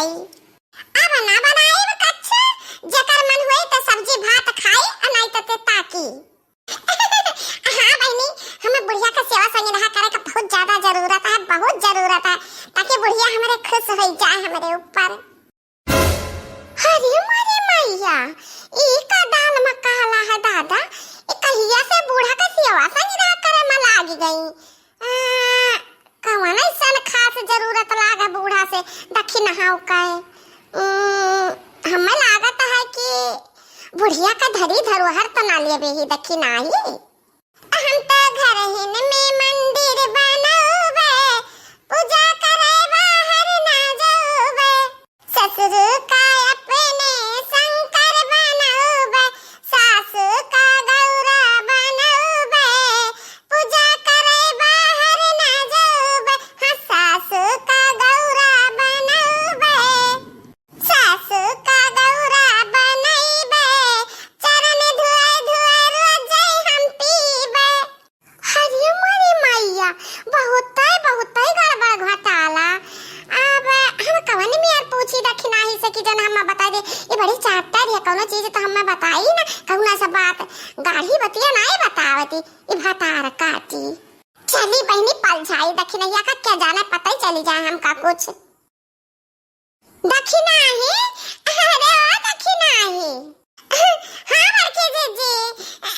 जाई। अब ना बनाई कच्छ जकर मन होई त सब्जी भात खाई नहीं त ताकी। हाँ बहनी, हमें बुढ़िया का सेवा संग रहा करे का बहुत ज्यादा जरूरत है, बहुत जरूरत है, ताकि बुढ़िया हमारे खुश हो जाए हमारे ऊपर। अरे मारे मैया, ई का दाल मकाला है दादा, ई कहिया से बूढ़ा का सेवा संग रहा करे में लागी गई। कौन ऐसा खास जरूरत लागे बूढ़ा से दखी नहाओ काए। हमें लागत है कि बुढ़िया का धरी धरोहर तो ना लिए बेही दखी नाही। हम तो घर हिन में मंदिर बनावे, पूजा करे बाहर ना जावे, ससुर का अपने शंकर बनावे, सास का गौरा बनावे, पूजा करे बाहर ना जावे, हाँ सास का गौरा बनावे, सास का गौरा बनाइबे, चरण धुआई धुआई रोज हम पीबे। हरि मारी मैया, बहुत गड़बड़ घोटाला। अब हम कवन में यार पूछी दखी नाही से कि जन हम बता दे, ये बड़ी चाहता है कोनो चीज तो हम बताई ना, कौना सा बात गाढ़ी बतिया नहीं बतावती, ये भतार काटी। चली बहनी पल जाई दखी नैया का क्या जाने, पता ही चली जाए हमका कुछ। दखी नाही, अरे ओ दखी नाही। हाँ बड़की जीजी,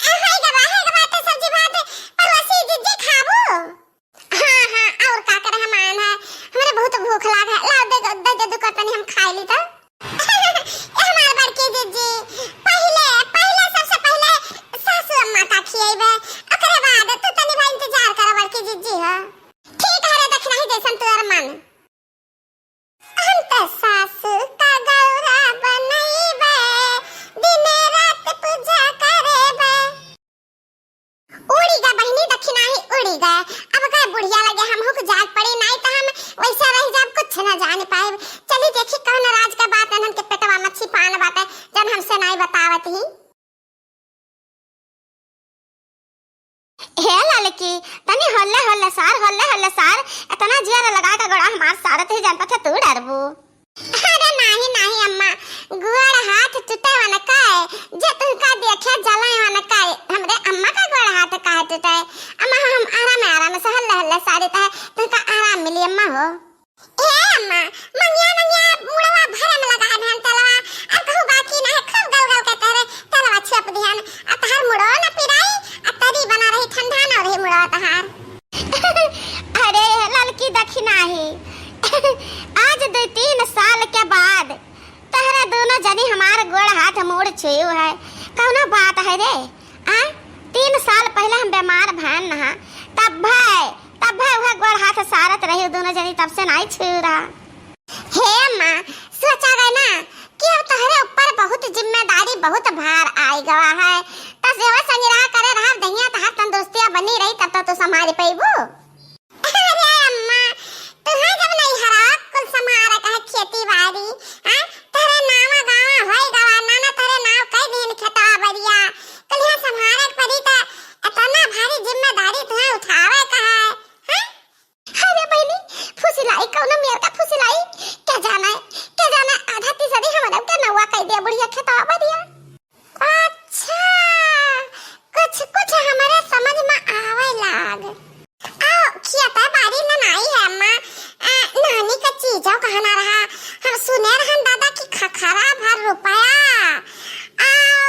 हाय गवा तो सब्जी भात परवसी जीजी खाबो। हाँ और का करे हम आन है, हमरे बहुत भूख लाग है, लाओ दे दे कतनी हम खाई ली तो। हमार बड़की जीजी पहले सबसे पहले सासू अम्मा का खियाइबे, ओकरे बाद तू तनी भाई इंतजार कर बड़की जीजी। हो ठीक है रे, दखना ही जैसन तोर मन। हम तो सासू का गौरा बनाइबे, दिन रात पूजा करेबे। उड़ी गा बहनी दखी नाही उड़ी गा। अब का बुढ़िया लगे हम हुक जाग पड़ी नहीं तो हम वैसा रह जाब, कुछ न जान पाए। चली देखी कौन राज का बात है, के पेटवा मच्छी पान बात है जब हमसे नहीं बतावत ही। हे ललकी तनी हल्ले सार इतना जिया लगा का गड़ा हमार सारत ही जान पता तू डरबू। अरे नहीं अम्मा, गुड़ हाथ टूटे वाला काए जे तुमका देखे जलाए वाला काए, हमरे अम्मा का गुड़ हाथ काहे टूटे। अम्मा हम आराम से हल्ले सारी ता तुमका आराम मिली अम्मा। हो ए अम्मा, मंगिया मुड़वा भरे में लगा धान तलवा, अब कहू बाकी ना है, खूब गल के तेरे तलवा छप ध्यान, आ तहार मुड़ो ना पिराई, आ तरी बना रही ठंडा ना रही मुड़वा तहार। अरे ललकी दखी नाही, आज 2-3 साल के बाद तहरा दोनों जनी हमार गोड़ हाथ मोड़ छुए है, कौनो बात है रे। 3 साल पहले हम बीमार भैन नहा, तब वह गोड़ हाथ सारत रही दोनों जनी, तब से नहीं छू रहा। हे अम्मा, सोचा गए ना कि अब तहरे ऊपर बहुत जिम्मेदारी बहुत भार आई गवा है, त सेवा संग रहा करे रहा दहिया तहार तंदुरुस्तियां बनी रही तब तो तू संभाल पाइबू। अरे अम्मा, तुम्हारे जब नहीं हरा कुल समारा कहे खेती बाड़ी, तेरे नावा गावा होई गवा नाना, तेरे नाव कई दिन खेता बरिया कुल यहाँ संभारे पड़ी त इतना भारी जिम्मेदारी तुम्हें उठावे कहा है। अरे बहनी फुसिलाई कौनो मेर का फुसिलाई, क्या जाना आधा तीसरी हमारा के नवा कह दिया बुढ़िया खेता बरिया। अच्छा कुछ हमारे समझ में आवे लाग। आओ खियाता बारी ना नहीं है अम्मा, नानी का चीजों कहना रहा, हम सुने रहन दादा की खखरा भर रुपया। आओ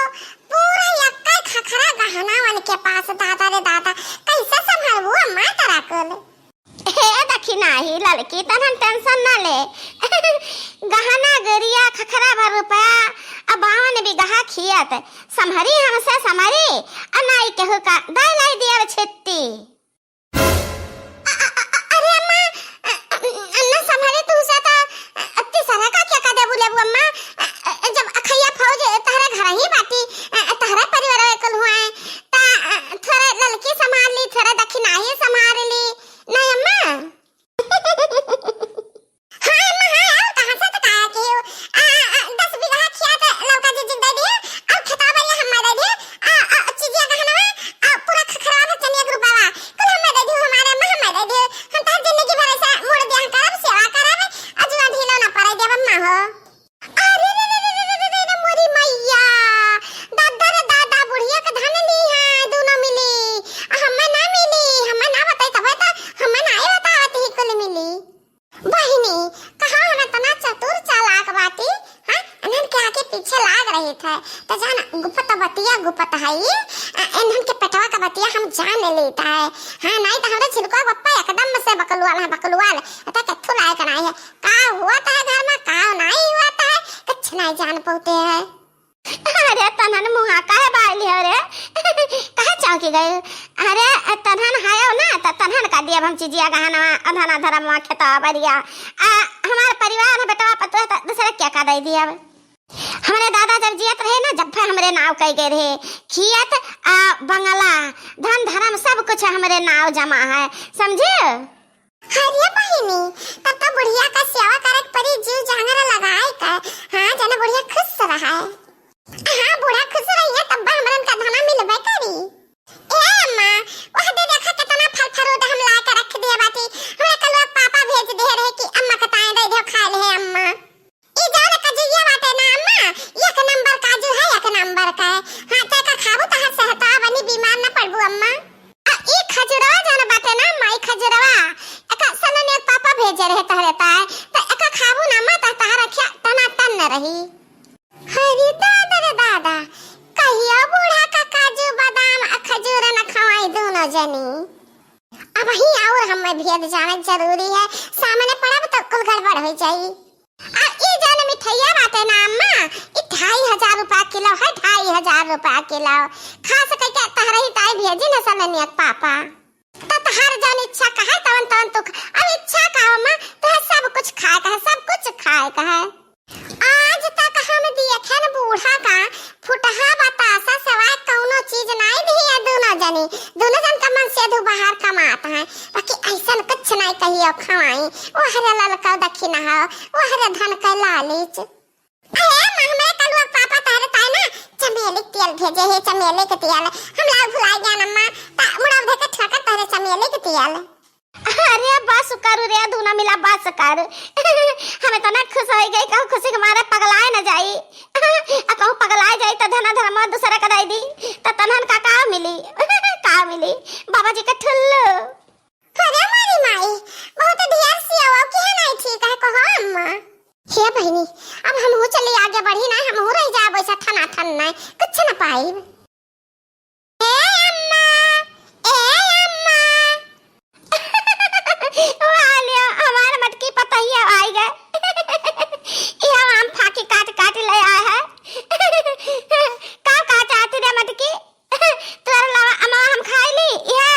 पूरा यक्का खखरा गहना वन के पास, दादा रे दादा कैसे संभालबू अम्मा तरा कुल। हे दखी नाही लड़की तन टेंशन ना ले, गहना गरिया खखरा भर रुपया अब बावन भी गहा खियत संभरी हमसे समरी, अनाई केहू का दाई दिया छेत्ती। अरे अम्मा, अन्ना संभरे तू से तो अत्ती सारा का क्या कर दे बुले अम्मा, जब अखैया फौज तहरे घर ही बाटी, तहरे परिवार कुल हुआ है ता थोड़ा लड़की संभाल ली, थोड़ा दखी नाही संभाल ली नहीं अम्मा। हाँ अम्मा हाँ, कहां से तो कहा कि 10 बीघा खिया तो लौका जी दे दिया, और खिताब हम दे दिया, चीजिया कहना पूरा खखरा में चनिया ग्रुप जान लेता है। हाँ नहीं तो हमारे छिलका पप्पा एकदम से बकलुआल अता कथु लायक नहीं है। का हुआ था घर में का नहीं हुआ था कुछ नहीं जान पाते है। अरे तनहन मुहा काहे बाइली है रे काहे चौकी गई। अरे तनहन हायो ना त तनहन का दिया हम चीजिया गहना अधना धरम खेता बढ़िया हमारे परिवार में बेटा पता दूसरा क्या का दे दिया। हमारे दादा जब जियत रहे ना जब हमरे नाव कई गए रहे खियत बंगला धन धर्म सब कुछ हमरे नाव जमा है समझे। हरिया बहिनी तब तो बुढ़िया का सेवा करक परी जीव जानवर लगाए का। हां जना बुढ़िया खुश रहा है। हां बूढ़ा खुश रही है तब हमरन का धना मिलबे करी। ए अम्मा वह दे देखा कितना फल फरूट हम ला के रख दिए बाटी हमरा कल पापा भेज दे रहे कि अम्मा का ताए दे दो खा ले अम्मा। ई जाने का जीया बाटे ना अम्मा एक नंबर काजू है एक नंबर का है। हां ते का खाबू त सेहता बनी बीमार न पड़बू अम्मा। ई खजूरवा जाने बाटे ना माई खजूरवा एका सनने पापा भेजे रहे रहता है तो एका खाबू ना अम्मा त तारा क्या तना तन न रही। हरी दादा रे दादा कहिया बूढ़ा का काजू बादाम खजूर न खवाई दोनों जनी। अब ही और हमें भेद जाना जरूरी है सामने पड़ब तो कुल गड़बड़ हो जाई। ई जाने मिठाइया बाटे ना अम्मा ई 2500 रुपया किलो है 2500 रुपया किलो खा सके क्या तहरा ही ताई भेजी न सननियत पापा तो तहर जान इच्छा का है तवन तवन तू अब इच्छा का अम्मा तो सब कुछ खाए का है सब कुछ खाए का है। आज तक हम देखे न बूढ़ा का फुटहा बतासा सवाय कौनो चीज नहीं दी है दोनों जन का मन से दो बाहर कमाता है बाकी ऐसा कुछ नहीं कहियो खवाई वो हरे ललका दखिना है वो हरे धन का लालच। अरे हमें कल पापा तारे ताई ना चमेली तेल भेजे है चमेली के तेल हम लोग भुला गया अम्मा ता मुड़ा देखे ठका तारे चमेली के तेल। अरे बस करू रे दूना मिला बस कर हमें तो ना खुश हो गई कहूं खुशी के मारे पगलाए न जाई कहूं पगलाए जाई तो धना धर्म दूसरा का दई दी तो तनहन का मिली बाबा जी का ठुल्लू। अरे मारी माई बहुत ढेर सी आओ कि है नहीं ठीक है कहो अम्मा। हे बहिनी अब हम हो चले आगे बढ़ी ना हम हो रह जाब ऐसा ठना ठन नहीं कुछ न पाई। हमारे मटकी पता ही आई गए ये हम फाकी काट ले आए हैं का चाहती रे मटकी तोर लावा अम्मा हम खाई ली ये।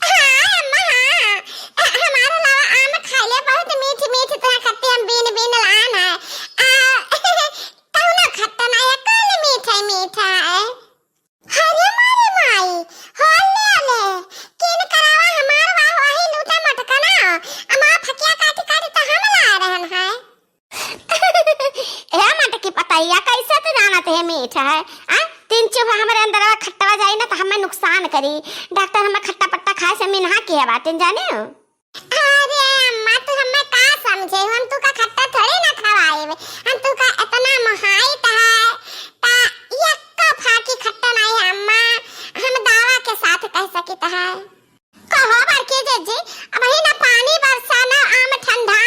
हां अम्मा हां हमारे लावा आम खा ले बहुत मीठी तरह खट्टे हम बीन लान है कौन खट्टा ना है कल मीठा है। अरे मारी माई होले किन करावा हमार वाही लूटा मटका ना अम्मा फकिया काटी तो हम ला रहन है। ए मटकी पताइया कैसे तो जानत है मीठा है तीन चुप हमारे अंदर खट्टा जाई ना तो हमें नुकसान करी डॉक्टर हमें खट्टा पट्टा खाए से मिनहा किया बातें जाने। अरे अम्मा तू हमें का समझे हम तू का खट्टा थोड़ी ना खवाए हम तू का इतना महाई ता यक्का फाकी खट्टा नहीं है अम्मा हम दावा के साथ कह सकी ता है कहो बार के जी अब ही ना पानी बरसाना आम ठंडा